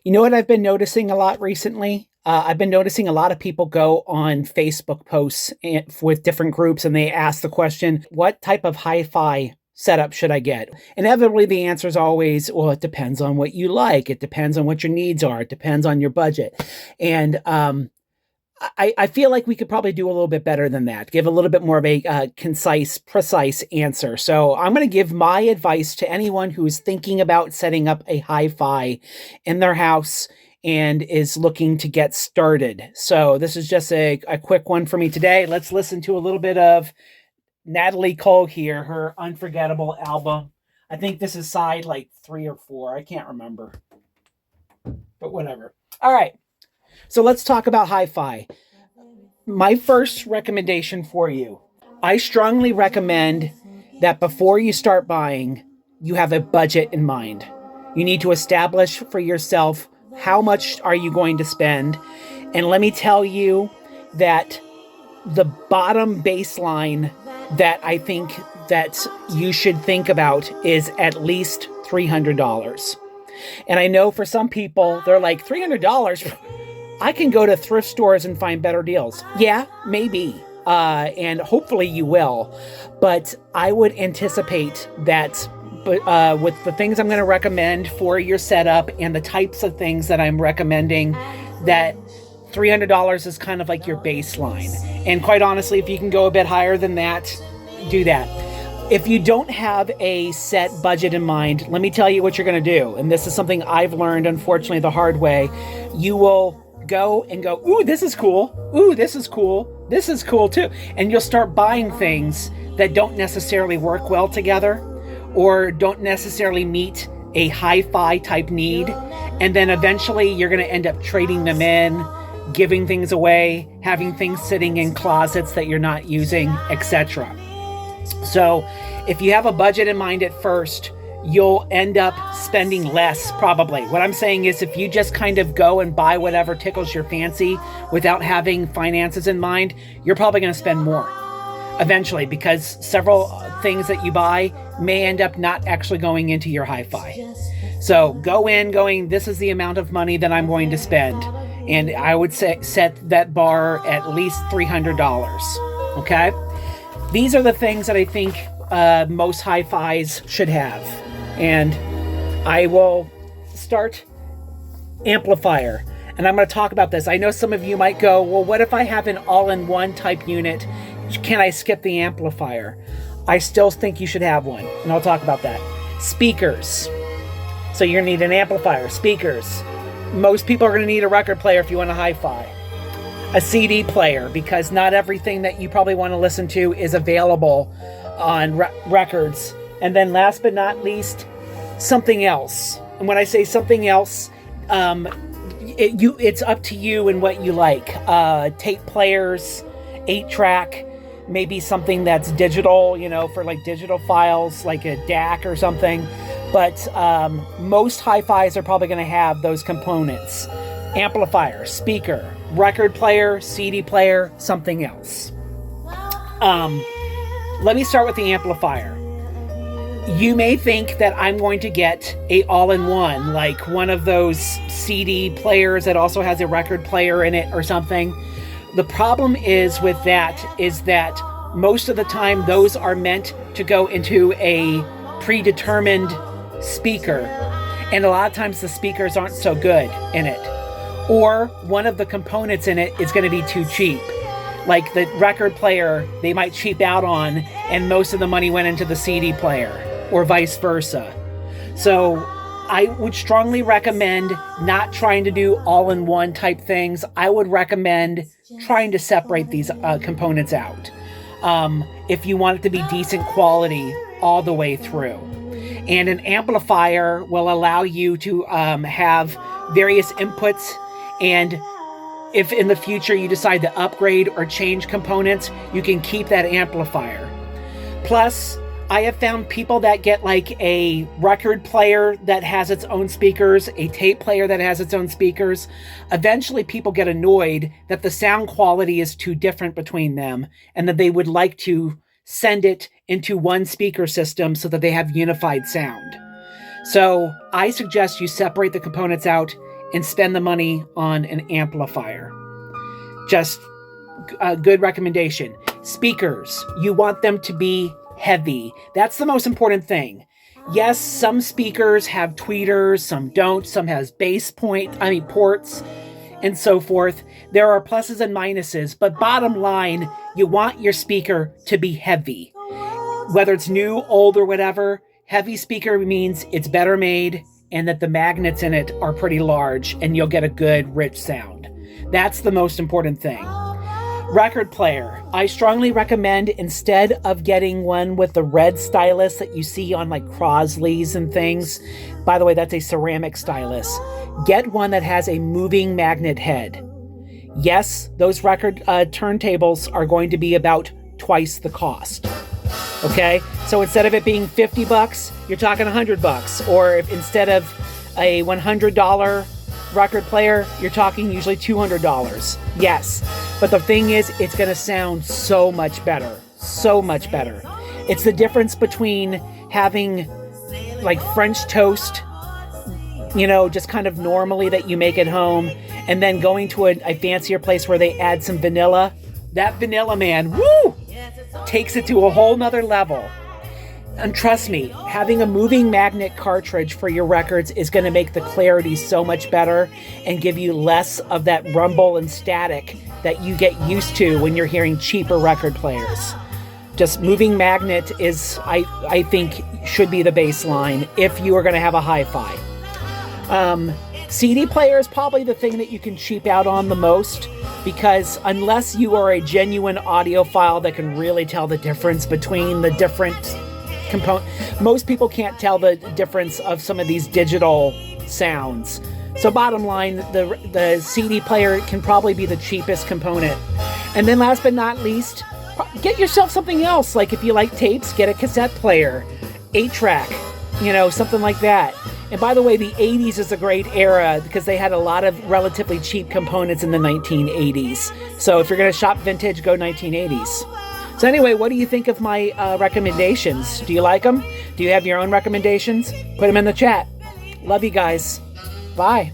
You know what I've been noticing a lot recently? I've been noticing a lot of people go on Facebook posts with different groups and they ask the question, what type of hi-fi setup should I get? Inevitably, the answer is always, well, it depends on what you like. It depends on what your needs are. It depends on your budget. And I feel like we could probably do a little bit better than that, give a little bit more of a concise, precise answer. So I'm going to give my advice to anyone who is thinking about setting up a hi-fi in their house and is looking to get started. So this is just a quick one for me today. Let's listen to a little bit of Natalie Cole here, her Unforgettable album. I think this is side like 3 or 4. I can't remember, but whatever. All right. So let's talk about hi-fi. My first recommendation for you, I strongly recommend that before you start buying, you have a budget in mind. You need to establish for yourself how much are you going to spend. And let me tell you that the bottom baseline that I think that you should think about is at least $300. And I know for some people, they're like, $300? I can go to thrift stores and find better deals. Yeah, maybe. And hopefully you will. But I would anticipate that with the things I'm going to recommend for your setup and the types of things that I'm recommending, that $300 is kind of like your baseline. And quite honestly, if you can go a bit higher than that, do that. If you don't have a set budget in mind, let me tell you what you're going to do. And this is something I've learned, unfortunately, the hard way. You will go, ooh, this is cool. Ooh, this is cool. This is cool too. And you'll start buying things that don't necessarily work well together or don't necessarily meet a hi-fi type need. And then eventually you're going to end up trading them in, giving things away, having things sitting in closets that you're not using, etc. So if you have a budget in mind at first, you'll end up spending less probably. What I'm saying is if you just kind of go and buy whatever tickles your fancy without having finances in mind, you're probably going to spend more eventually because several things that you buy may end up not actually going into your hi-fi. So go in going, this is the amount of money that I'm going to spend. And I would say set that bar at least $300. Okay? These are the things that I think most hi-fis should have. And I will start amplifier. And I'm going to talk about this. I know some of you might go, well, what if I have an all-in-one type unit? Can I skip the amplifier? I still think you should have one. And I'll talk about that. Speakers. So you're going to need an amplifier. Speakers. Most people are going to need a record player if you want a hi-fi. A CD player, because not everything that you probably want to listen to is available on records. And then last but not least, something else. And when I say something else, it's up to you and what you like. Tape players, 8-track, maybe something that's digital, for like digital files, like a DAC or something. But most hi-fis are probably going to have those components. Amplifier, speaker, record player, CD player, something else. Let me start with the amplifier. You may think that I'm going to get a all-in-one, like one of those CD players that also has a record player in it or something. The problem is with that is that most of the time those are meant to go into a predetermined speaker. And a lot of times the speakers aren't so good in it. Or one of the components in it is going to be too cheap. Like the record player, they might cheap out on, and most of the money went into the CD player, or vice versa. So I would strongly recommend not trying to do all-in-one type things. I would recommend trying to separate these components out if you want it to be decent quality all the way through. And an amplifier will allow you to have various inputs, and if in the future you decide to upgrade or change components, you can keep that amplifier. Plus, I have found people that get like a record player that has its own speakers, a tape player that has its own speakers. Eventually people get annoyed that the sound quality is too different between them and that they would like to send it into one speaker system so that they have unified sound. So I suggest you separate the components out and spend the money on an amplifier. Just a good recommendation. Speakers, you want them to be heavy. That's the most important thing. Yes, some speakers have tweeters, some don't, some has ports, and so forth. There are pluses and minuses, but bottom line, you want your speaker to be heavy. Whether it's new, old, or whatever, heavy speaker means it's better made and that the magnets in it are pretty large and you'll get a good, rich sound. That's the most important thing. Record player. I strongly recommend, instead of getting one with the red stylus that you see on like Crosley's and things, by the way, that's a ceramic stylus, get one that has a moving magnet head. Yes, those record turntables are going to be about twice the cost. Okay, so instead of it being $50, you're talking $100. Or if instead of a $100 record player, you're talking usually $200. Yes, but the thing is, it's going to sound so much better. So much better. It's the difference between having like French toast, you know, just kind of normally that you make at home, and then going to a fancier place where they add some vanilla. That vanilla, man, woo, takes it to a whole nother level. And trust me, having a moving magnet cartridge for your records is going to make the clarity so much better and give you less of that rumble and static that you get used to when you're hearing cheaper record players. Just moving magnet is, I think, should be the baseline if you are going to have a hi-fi. CD player is probably the thing that you can cheap out on the most, because unless you are a genuine audiophile that can really tell the difference between the different components, most people can't tell the difference of some of these digital sounds. So bottom line, the CD player can probably be the cheapest component. And then last but not least, get yourself something else. Like if you like tapes, get a cassette player, 8-track, you know, something like that. And by the way, the 80s is a great era because they had a lot of relatively cheap components in the 1980s. So if you're going to shop vintage, go 1980s. So anyway, what do you think of my recommendations? Do you like them? Do you have your own recommendations? Put them in the chat. Love you guys. Bye.